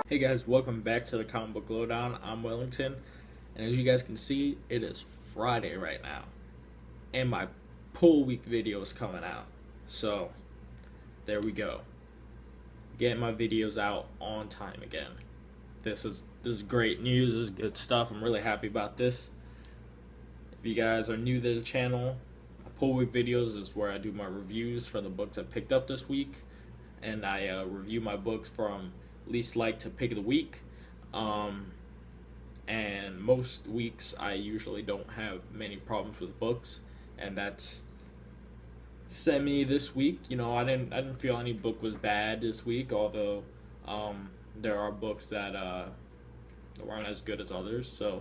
Hey guys, welcome back to the Comic Book Lowdown. I'm Wellington, and as you guys can see, it is Friday right now, and my pull week video is coming out. So, there we go. Getting my videos out on time again. This is great news. This is good stuff. I'm really happy about this. If you guys are new to the channel, my pull week videos is where I do my reviews for the books I picked up this week, and I review my books from least like to pick of the week. And most weeks I usually don't have many problems with books, and that's semi this week. I didn't feel any book was bad this week, although there are books that weren't as good as others. So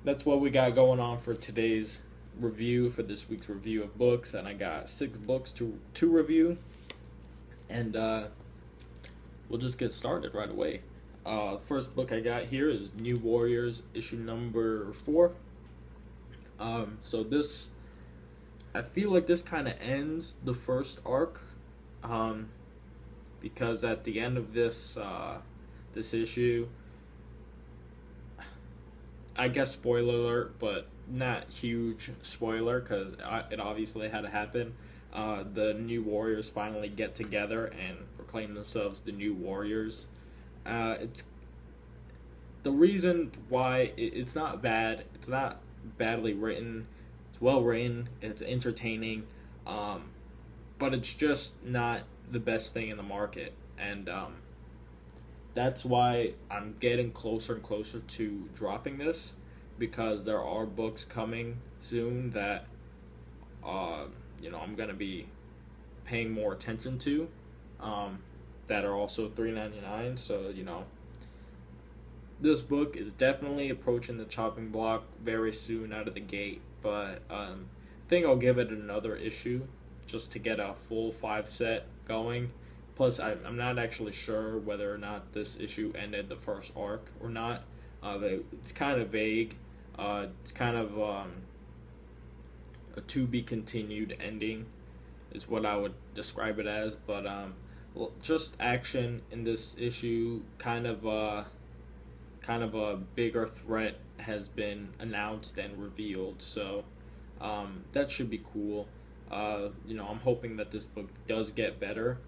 that's what we got going on for today's review, for this week's review of books. And I got 6 books to review, and we'll just get started right away. First book I got here is New Warriors, issue number 4. So this, I feel like this kind of ends the first arc, because at the end of this issue, I guess spoiler alert, but not huge spoiler because it obviously had to happen. The New Warriors finally get together and proclaim themselves the New Warriors. It's the reason why it's not bad. It's not badly written. It's well written. It's entertaining, but it's just not the best thing in the market, and that's why I'm getting closer and closer to dropping this, because there are books coming soon that I'm gonna be paying more attention to, that are also $3.99. So this book is definitely approaching the chopping block very soon out of the gate. But I think I'll give it another issue just to get a full 5 set going. Plus, I'm not actually sure whether or not this issue ended the first arc or not. It's kind of vague. It's kind of a to be continued ending is what I would describe it as. But just action in this issue. Kind of a bigger threat has been announced and revealed. So that should be cool. I'm hoping that this book does get better.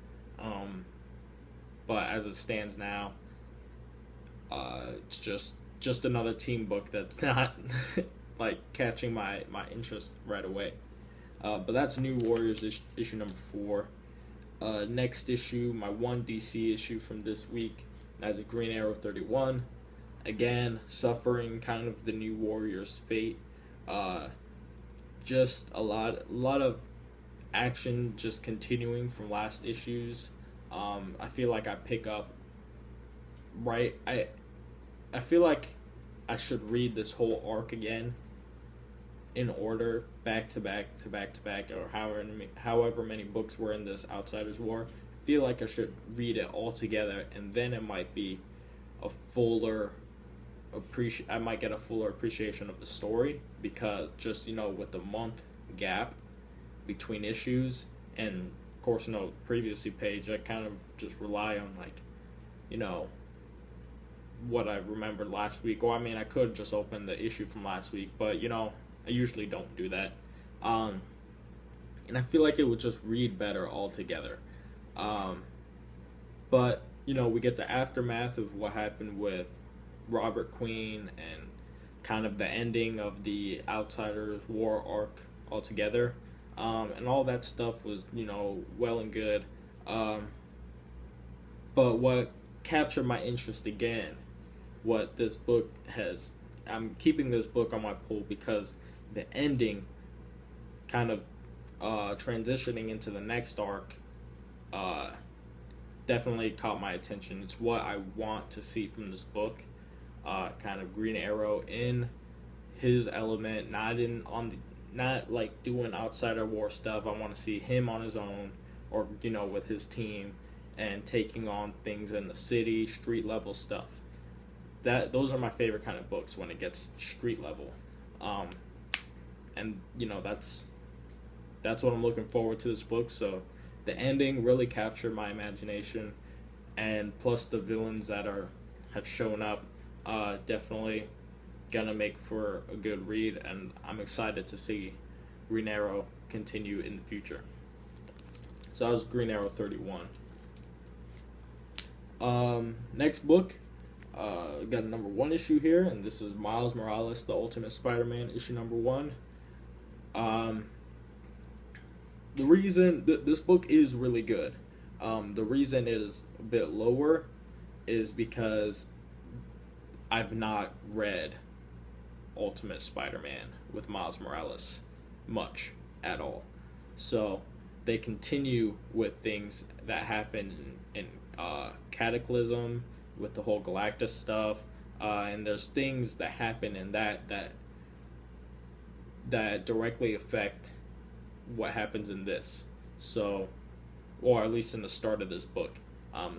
But as it stands now, it's just another team book that's not like catching my interest right away. But that's New Warriors issue number 4. Next issue, my one DC issue from this week, that's Green Arrow 31. Again, suffering kind of the New Warriors' fate. Just a lot of action just continuing from last issues. I feel like I pick up right. I feel like I should read this whole arc again in order, back to back, or however many books were in this Outsiders War. I feel like I should read it all together, and then it might be a fuller I might get a fuller appreciation of the story, because just with the month gap between issues, and of course previously page, I kind of just rely on what I remembered last week. Or I could just open the issue from last week, but I usually don't do that. And I feel like it would just read better altogether. But we get the aftermath of what happened with Robert Queen, and kind of the ending of the Outsiders War arc altogether. And all that stuff was, well and good. But what captured my interest again, what this book has, I'm keeping this book on my pull because the ending, kind of transitioning into the next arc, definitely caught my attention. It's what I want to see from this book. Kind of Green Arrow in his element, not like doing outsider war stuff. I want to see him on his own, or with his team, and taking on things in the city, street level stuff. Those are my favorite kind of books when it gets street level. And that's what I'm looking forward to this book. So the ending really captured my imagination. and plus the villains that have shown up, definitely gonna make for a good read, and I'm excited to see Green Arrow continue in the future. So that was Green Arrow 31. Next book, got a number 1 issue here, and this is Miles Morales, The Ultimate Spider-Man, issue number 1. The reason this book is really good, the reason it is a bit lower is because I've not read Ultimate Spider-Man with Miles Morales much at all. So they continue with things that happen in Cataclysm with the whole Galactus stuff, and there's things that happen in that directly affect what happens in this. So, or at least in the start of this book.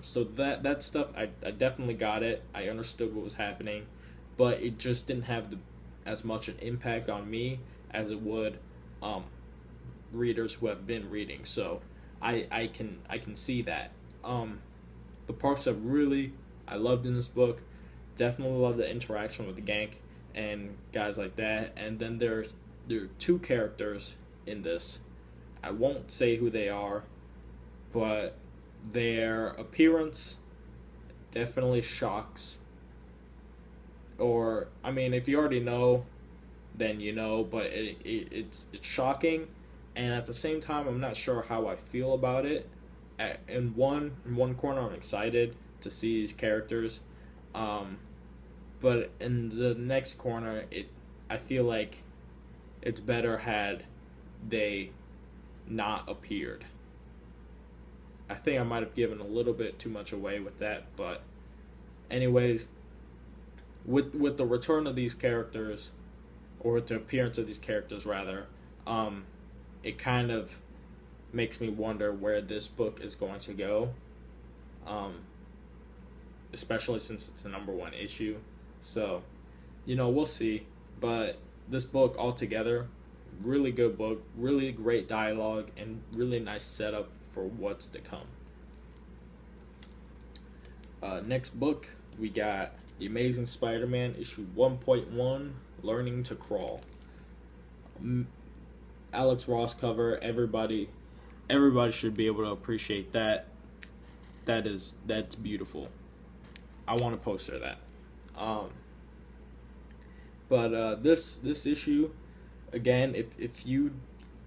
So that stuff, I definitely got it. I understood what was happening, but it just didn't have as much an impact on me as it would readers who have been reading. So I can see that. The parts that really I loved in this book, definitely love the interaction with the Gank and guys like that. And then there are 2 characters in this. I won't say who they are, but their appearance definitely shocks. Or, I mean, if you already know, then you know, but it's shocking, and at the same time, I'm not sure how I feel about it. In one corner, I'm excited to see these characters, but in the next corner, I feel like it's better had they not appeared. I think I might have given a little bit too much away with that, but anyways, with the return of these characters, or with the appearance of these characters rather, it kind of makes me wonder where this book is going to go, especially since it's the number 1 issue. So, we'll see. But this book altogether, really good book, really great dialogue, and really nice setup for what's to come. Next book, we got The Amazing Spider-Man, issue 1.1, Learning to Crawl. Alex Ross cover, everybody should be able to appreciate that. That's beautiful. I want a poster of that. But this issue, again, if you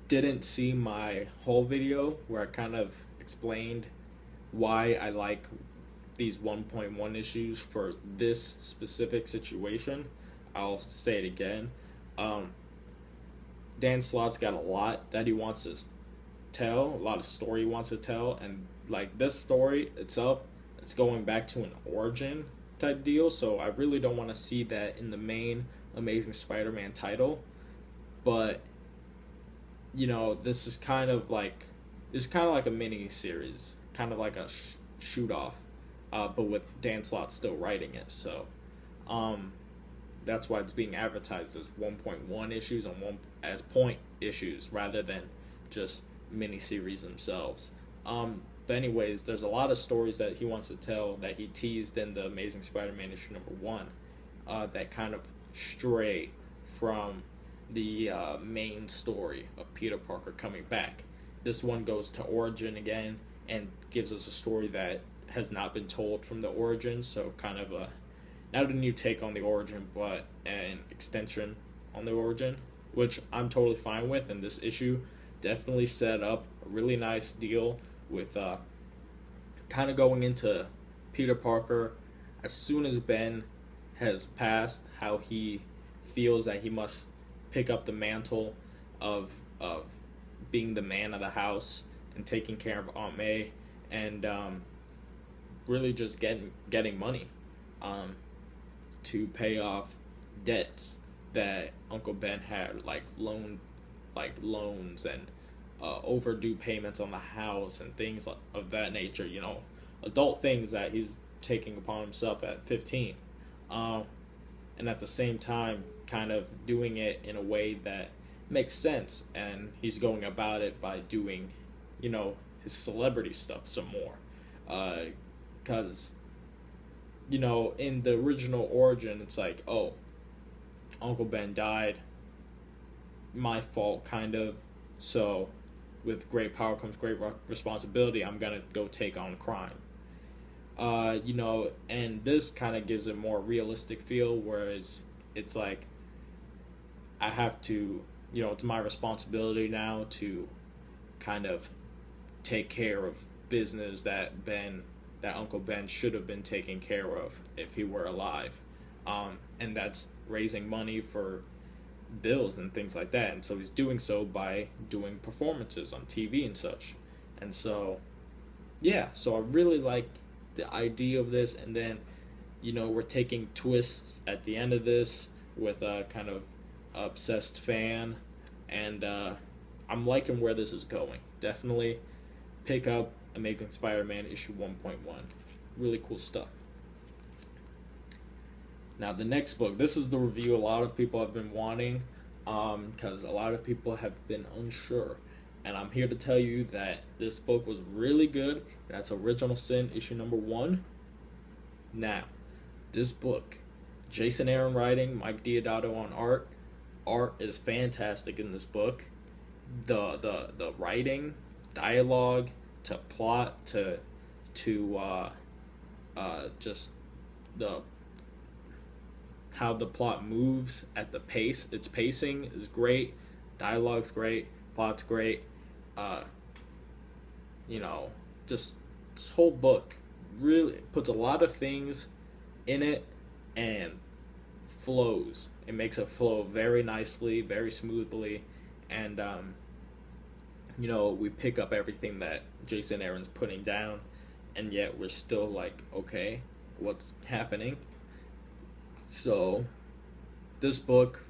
didn't see my whole video where I kind of explained why I like these 1.1 issues for this specific situation, I'll say it again. Dan Slott's got a lot that he wants to tell, a lot of story he wants to tell, and like this story itself, it's going back to an origin type deal, so I really don't want to see that in the main Amazing Spider-Man title. But this is kind of like a mini series, kind of like a shoot off, but with Dan Slott still writing it. So that's why it's being advertised as 1.1 issues and as point issues rather than just mini series themselves. But anyways, there's a lot of stories that he wants to tell that he teased in the Amazing Spider-Man issue number 1 that kind of stray from the main story of Peter Parker coming back. This one goes to origin again and gives us a story that has not been told from the origin, so kind of not a new take on the origin, but an extension on the origin, which I'm totally fine with. And this issue definitely set up a really nice deal with kind of going into Peter Parker as soon as Ben has passed, how he feels that he must pick up the mantle of being the man of the house and taking care of Aunt May, and really just getting money to pay off debts that Uncle Ben had, like loans and overdue payments on the house and things of that nature. Adult things that he's taking upon himself at 15, and at the same time kind of doing it in a way that makes sense, and he's going about it by doing his celebrity stuff some more, because in the original origin, it's like, oh, Uncle Ben died, my fault, kind of. So, with great power comes great responsibility. I'm gonna go take on crime. And this kind of gives it more realistic feel, whereas it's like I have to, it's my responsibility now to kind of take care of business that Uncle Ben should have been taking care of if he were alive, and that's raising money for bills and things like that. And so he's doing so by doing performances on TV and such. And so, yeah, so I really like the idea of this. And then, we're taking twists at the end of this with a kind of obsessed fan, and I'm liking where this is going. Definitely pick up Amazing Spider-Man issue 1.1. Really cool stuff. Now, the next book, this is the review a lot of people have been wanting, because a lot of people have been unsure. And I'm here to tell you that this book was really good. That's Original Sin, issue number 1. Now, this book, Jason Aaron writing, Mike Deodato on art. Art is fantastic in this book. The writing, dialogue, to plot, to just the how the plot moves at the pace. Its pacing is great, dialogue's great, plot's great. Just this whole book really puts a lot of things in it and flows. It makes it flow very nicely, very smoothly, and we pick up everything that Jason Aaron's putting down, and yet we're still like, okay, what's happening? So, this book,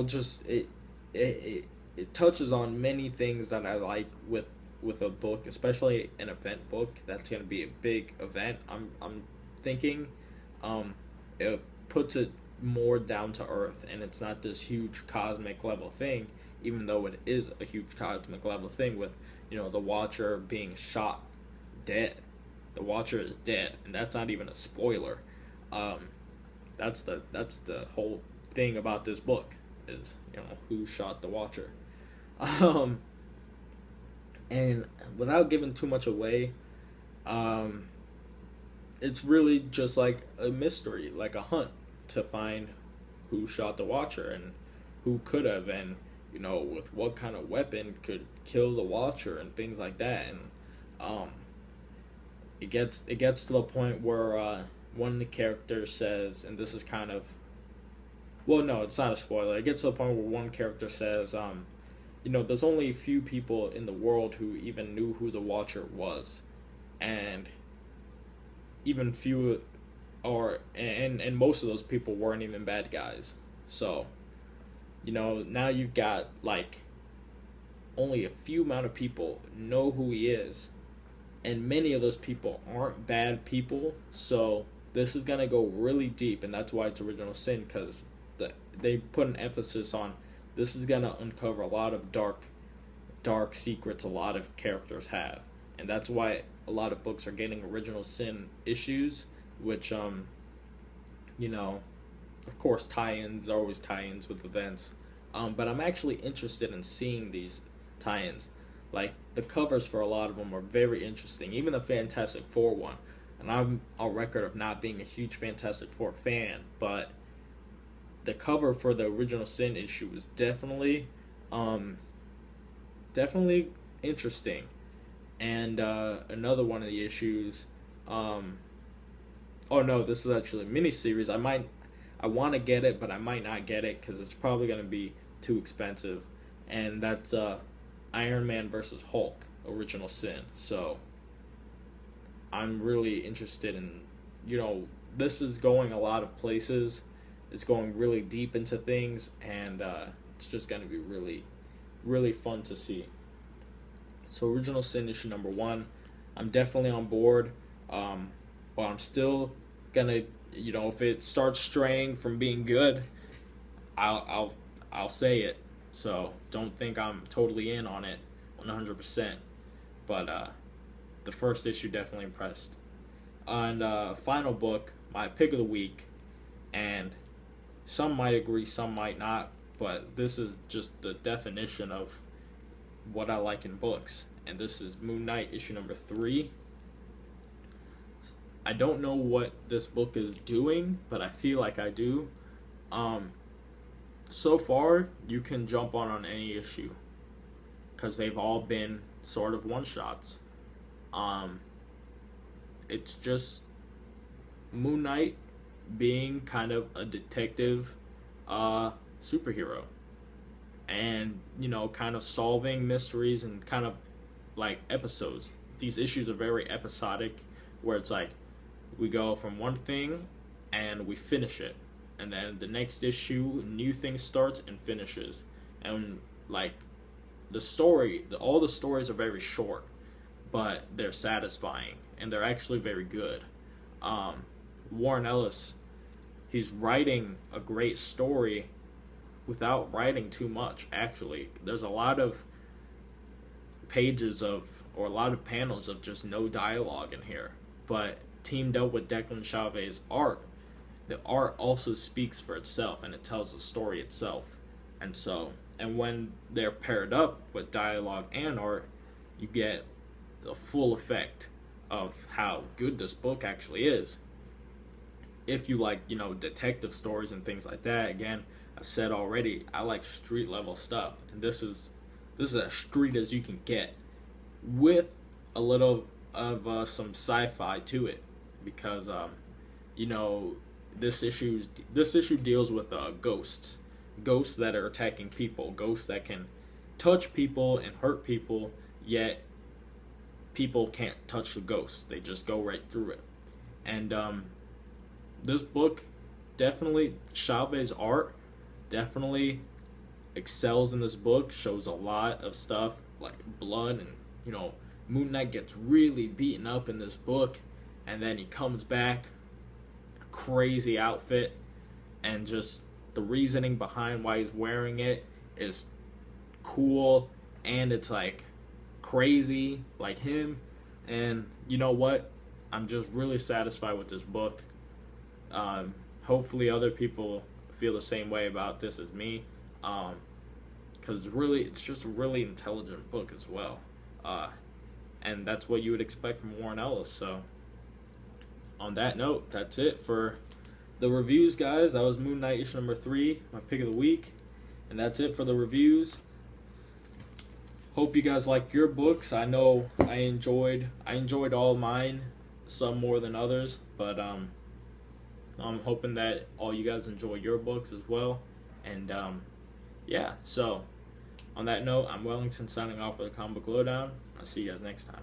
just it touches on many things that I like with a book, especially an event book that's going to be a big event. I'm thinking, it puts it more down to earth, and it's not this huge cosmic level thing, even though it is a huge cosmic level thing with the Watcher being shot dead. The Watcher is dead, and that's not even a spoiler. That's the whole thing about this book is who shot the Watcher. And without giving too much away, it's really just like a mystery, like a hunt to find who shot the Watcher and who could have, and with what kind of weapon could kill the Watcher and things like that. And it gets to the point where one of the characters says, and this is kind of, well, no, it's not a spoiler. It gets to the point where one character says, there's only a few people in the world who even knew who the Watcher was, and even few, and most of those people weren't even bad guys. So, now you've got like only a few amount of people know who he is, and many of those people aren't bad people. So this is gonna go really deep, and that's why it's Original Sin, because they put an emphasis on this is gonna uncover a lot of dark secrets a lot of characters have, and that's why a lot of books are getting Original Sin issues, which of course tie-ins are always tie-ins with events, but I'm actually interested in seeing these tie-ins. Like, the covers for a lot of them are very interesting, even the Fantastic Four one, and I'm on record of not being a huge Fantastic Four fan, but the cover for the Original Sin issue was definitely interesting. And another one of the issues, oh no, this is actually a miniseries. I want to get it, but I might not get it because it's probably going to be too expensive. And that's Iron Man versus Hulk, Original Sin. So I'm really interested in, this is going a lot of places. It's going really deep into things, and it's just going to be really, really fun to see. So Original Sin issue number 1, I'm definitely on board, but I'm still gonna, if it starts straying from being good, I'll say it. So don't think I'm totally in on it 100%. But the first issue definitely impressed. And final book, my pick of the week, and some might agree, some might not, but this is just the definition of what I like in books. And this is Moon Knight issue number 3. I don't know what this book is doing, but I feel like I do. So far, you can jump on any issue because they've all been sort of one-shots. It's just Moon Knight being kind of a detective superhero, and kind of solving mysteries and kind of like episodes. These issues are very episodic, where it's like we go from one thing and we finish it, and then the next issue, new thing starts and finishes. And like all the stories are very short, but they're satisfying and they're actually very good. Warren Ellis, he's writing a great story without writing too much. Actually, there's a lot of a lot of panels of just no dialogue in here, but teamed up with Declan Chauvet's art, the art also speaks for itself and it tells the story itself. And when they're paired up with dialogue and art, you get the full effect of how good this book actually is. If you like, detective stories and things like that, again, I've said already, I like street level stuff, and this is as street as you can get, with a little of some sci-fi to it, because this issue deals with ghosts that are attacking people, ghosts that can touch people and hurt people, yet people can't touch the ghosts, they just go right through it. And this book, definitely Chauvet's art definitely excels in this book, shows a lot of stuff like blood, and Moon Knight gets really beaten up in this book, and then he comes back, crazy outfit, and just the reasoning behind why he's wearing it is cool, and it's like crazy like him. And you know what, I'm just really satisfied with this book. Hopefully other people feel the same way about this as me, because it's just a really intelligent book as well, and that's what you would expect from Warren Ellis. So on that note, that's it for the reviews, guys. That was Moon Knight issue number 3, my pick of the week, and that's it for the reviews. Hope you guys liked your books. I know I enjoyed all of mine, some more than others, but I'm hoping that all you guys enjoy your books as well. And yeah, so on that note, I'm Wellington signing off for the Comic Book Lowdown. I'll see you guys next time.